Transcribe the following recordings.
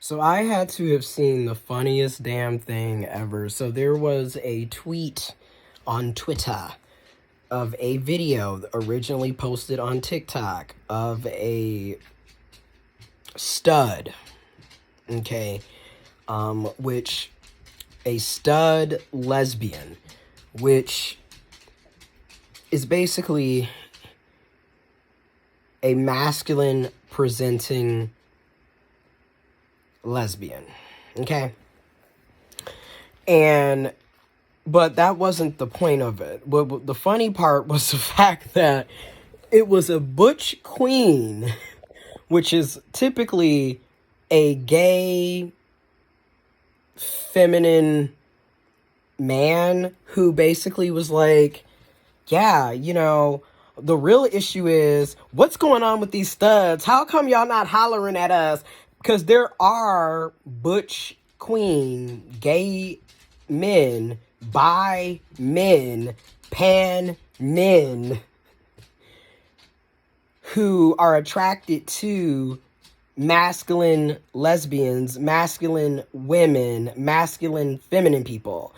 So I had to have seen the funniest damn thing ever. So there was a tweet on Twitter of a video originally posted on TikTok of a stud, okay, which a stud lesbian, which is basically a masculine presenting lesbian, okay? But that wasn't the point of it. But the funny part was the fact that it was a butch queen, which is typically a gay, feminine man who basically was like, yeah, the real issue is what's going on with these studs? How come y'all not hollering at us? Because there are butch queen, gay men, bi men, pan men who are attracted to masculine lesbians, masculine women, masculine feminine people.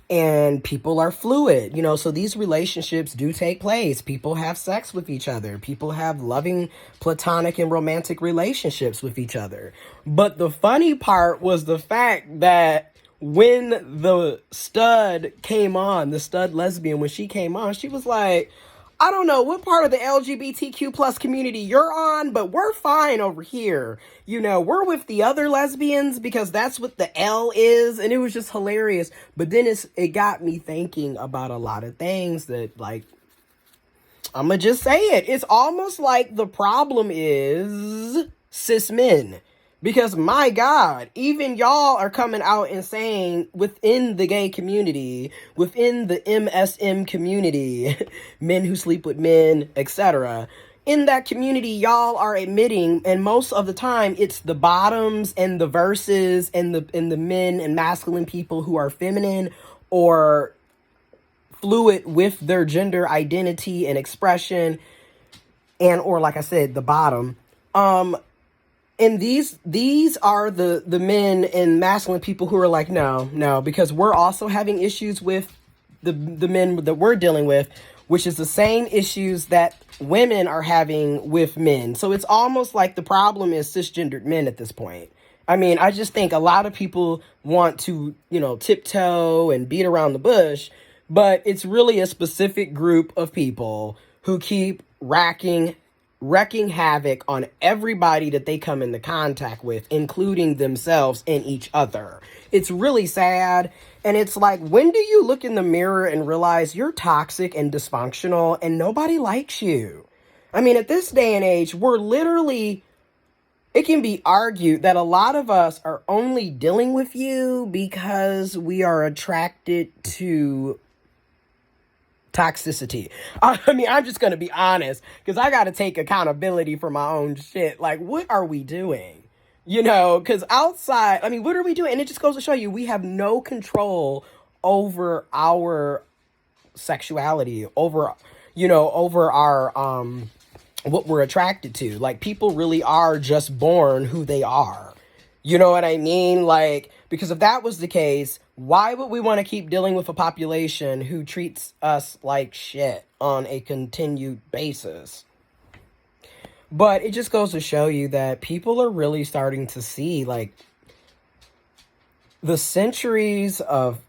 And people are fluid, so these relationships do take place. People have sex with each other. People have loving, platonic, and romantic relationships with each other. But the funny part was the fact that when the stud came on, the stud lesbian, when she came on, she was like, I don't know what part of the LGBTQ plus community you're on, but we're fine over here. We're with the other lesbians because that's what the L is. And it was just hilarious. But then it got me thinking about a lot of things that, like, I'm going to just say it. It's almost like the problem is cis men. Because, my God, even y'all are coming out and saying within the gay community, within the MSM community, men who sleep with men, etc., in that community, y'all are admitting, and most of the time, it's the bottoms and the verses and the men and masculine people who are feminine or fluid with their gender identity and expression, and or, like I said, the bottom. And these are the men and masculine people who are like, no, because we're also having issues with the men that we're dealing with, which is the same issues that women are having with men. So it's almost like the problem is cisgendered men at this point. I mean, I just think a lot of people want to, tiptoe and beat around the bush, but it's really a specific group of people who keep wreaking havoc on everybody that they come into contact with, including themselves and each other. It's really sad. And it's like, when do you look in the mirror and realize you're toxic and dysfunctional and nobody likes you? I mean, at this day and age, it can be argued that a lot of us are only dealing with you because we are attracted to toxicity. I mean, I'm just going to be honest because I got to take accountability for my own shit. Like, what are we doing? Because outside, I mean, what are we doing? And it just goes to show you, we have no control over our sexuality, over our, what we're attracted to. Like, people really are just born who they are. You know what I mean? Like, because if that was the case, why would we want to keep dealing with a population who treats us like shit on a continued basis? But it just goes to show you that people are really starting to see, like, the centuries of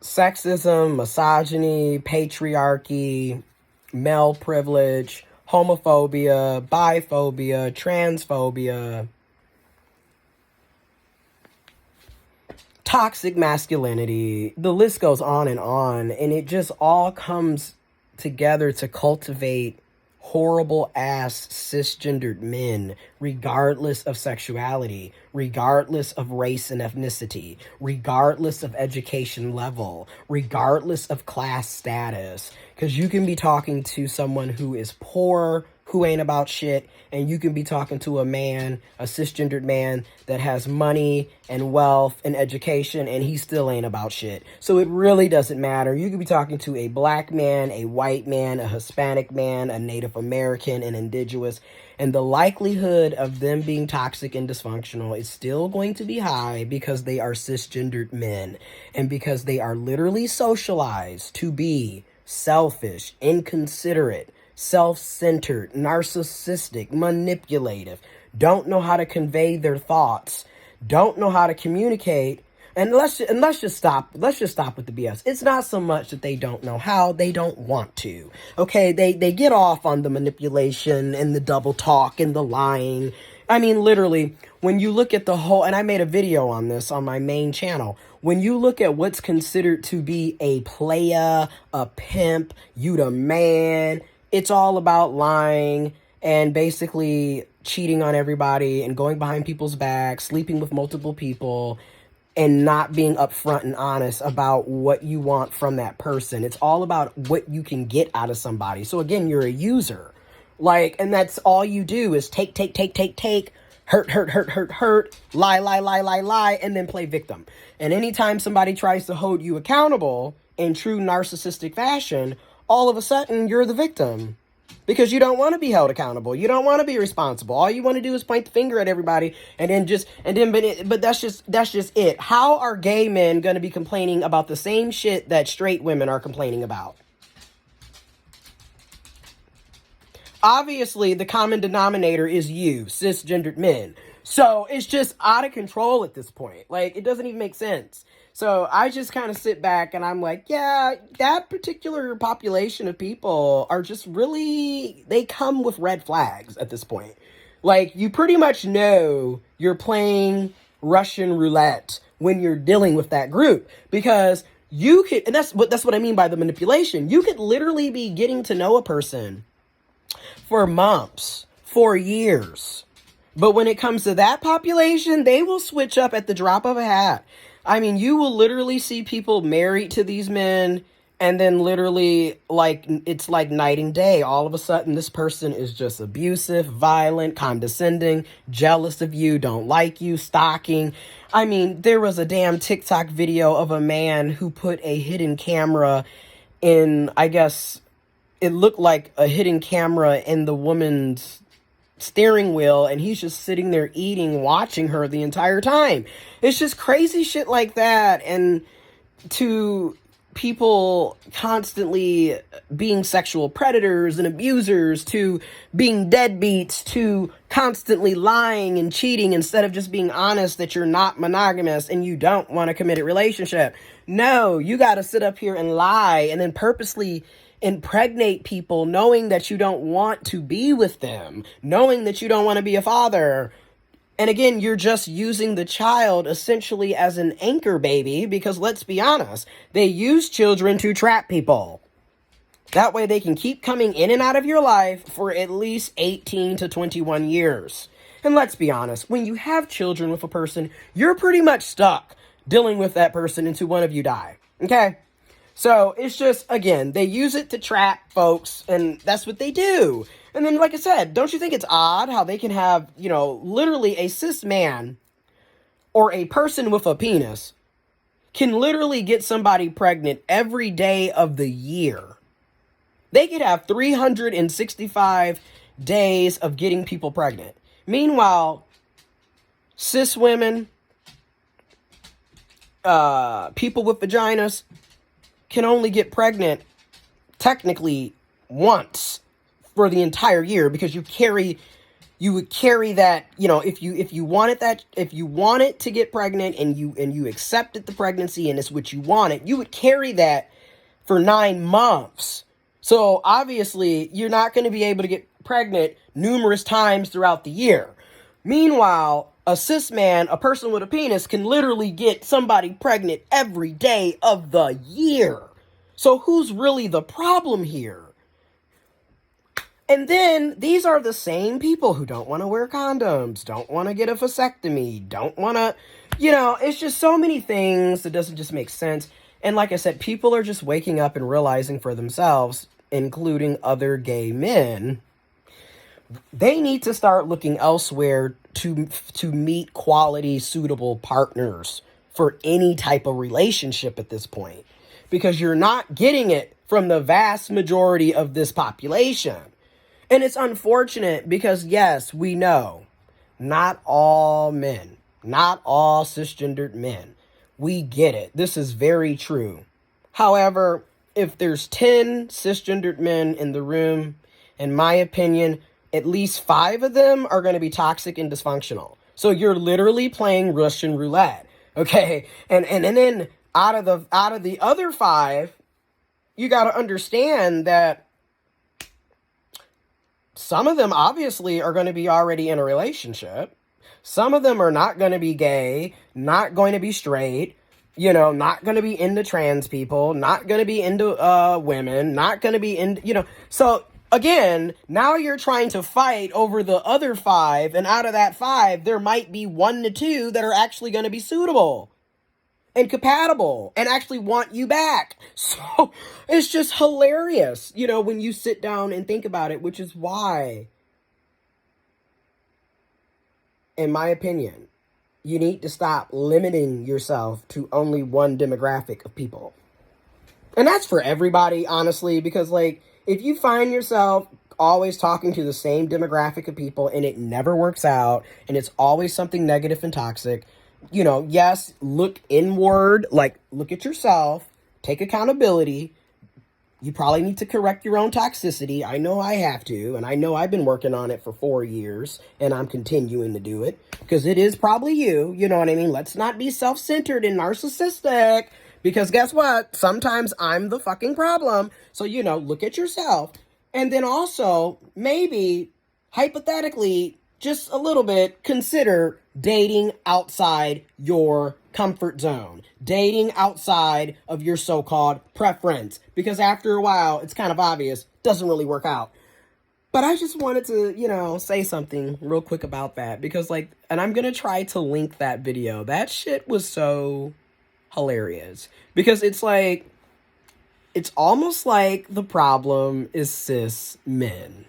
sexism, misogyny, patriarchy, male privilege, homophobia, biphobia, transphobia, toxic masculinity, the list goes on, and it just all comes together to cultivate horrible ass cisgendered men, regardless of sexuality, regardless of race and ethnicity, regardless of education level, regardless of class status. Because you can be talking to someone who is poor, who ain't about shit, and you can be talking to a man, a cisgendered man that has money and wealth and education, and he still ain't about shit. So it really doesn't matter. You could be talking to a black man, a white man, a Hispanic man, a Native American, an indigenous, And the likelihood of them being toxic and dysfunctional is still going to be high because they are cisgendered men and because they are literally socialized to be selfish, inconsiderate, self-centered, narcissistic, manipulative, don't know how to convey their thoughts, don't know how to communicate. And let's just stop with the BS. It's not so much that they don't know how, they don't want to. Okay, they get off on the manipulation and the double talk and the lying. I mean, literally, when you look at the whole, and I made a video on this on my main channel, when you look at what's considered to be a playa, a pimp, you the man, it's all about lying and basically cheating on everybody and going behind people's backs, sleeping with multiple people, and not being upfront and honest about what you want from that person. It's all about what you can get out of somebody. So again, you're a user. And that's all you do is take, hurt, lie, and then play victim. And anytime somebody tries to hold you accountable in true narcissistic fashion, all of a sudden you're the victim. Because you don't want to be held accountable. You don't want to be responsible. All you want to do is point the finger at everybody but that's just it. How are gay men going to be complaining about the same shit that straight women are complaining about? Obviously, the common denominator is you, cisgendered men. So it's just out of control at this point. It doesn't even make sense. So I just kind of sit back and I'm like, yeah, that particular population of people are just really, they come with red flags at this point. You pretty much know you're playing Russian roulette when you're dealing with that group, because you could, and that's what I mean by the manipulation. You could literally be getting to know a person for months, for years. But when it comes to that population, they will switch up at the drop of a hat. I mean, you will literally see people married to these men, and then literally, it's like night and day. All of a sudden, this person is just abusive, violent, condescending, jealous of you, don't like you, stalking. I mean, there was a damn TikTok video of a man who put a hidden camera in, I guess, it looked like a hidden camera in the woman's steering wheel, and he's just sitting there eating, watching her the entire time. It's just crazy shit like that. And to people constantly being sexual predators and abusers, to being deadbeats, to constantly lying and cheating instead of just being honest that you're not monogamous and you don't want a committed relationship. No, you got to sit up here and lie and then purposely impregnate people knowing that you don't want to be with them, knowing that you don't want to be a father. And again, you're just using the child essentially as an anchor baby, because let's be honest, they use children to trap people. That way they can keep coming in and out of your life for at least 18 to 21 years. And let's be honest, when you have children with a person, you're pretty much stuck dealing with that person until one of you die. Okay? So it's just, again, they use it to trap folks, and that's what they do. And then, like I said, don't you think it's odd how they can have, literally a cis man or a person with a penis can literally get somebody pregnant every day of the year. They could have 365 days of getting people pregnant. Meanwhile, cis women, people with vaginas, can only get pregnant technically once for the entire year, because you would carry that, if you wanted to get pregnant and you accepted the pregnancy and it's what you wanted, you would carry that for 9 months. So obviously you're not going to be able to get pregnant numerous times throughout the year. Meanwhile, a cis man, a person with a penis, can literally get somebody pregnant every day of the year. So who's really the problem here? And then these are the same people who don't want to wear condoms, don't want to get a vasectomy, don't want to, it's just so many things that doesn't just make sense. And like I said, people are just waking up and realizing for themselves, including other gay men, they need to start looking elsewhere to meet quality, suitable partners for any type of relationship at this point. Because you're not getting it from the vast majority of this population. And it's unfortunate because, yes, we know not all men, not all cisgendered men. We get it. This is very true. However, if there's 10 cisgendered men in the room, in my opinion, at least 5 of them are going to be toxic and dysfunctional. So you're literally playing Russian roulette. Okay? And then out of the other 5, you got to understand that some of them obviously are going to be already in a relationship. Some of them are not going to be gay, not going to be straight, not going to be into trans people, not going to be into women, not going to be into, So again, now you're trying to fight over the other 5, and out of that 5, there might be 1 to 2 that are actually going to be suitable and compatible and actually want you back. So it's just hilarious, when you sit down and think about it, which is why, in my opinion, you need to stop limiting yourself to only one demographic of people. And that's for everybody, honestly, because, if you find yourself always talking to the same demographic of people and it never works out and it's always something negative and toxic, yes, look inward, look at yourself, take accountability. You probably need to correct your own toxicity. I know I have to, and I know I've been working on it for 4 years, and I'm continuing to do it, because it is probably you know what I mean? Let's not be self-centered and narcissistic, because guess what? Sometimes I'm the fucking problem. So, look at yourself, and then also, maybe, hypothetically, just a little bit, consider dating outside your comfort zone, dating outside of your so-called preference, because after a while, it's kind of obvious, doesn't really work out. But I just wanted to, say something real quick about that, because and I'm going to try to link that video. That shit was so hilarious, because it's almost like the problem is cis men.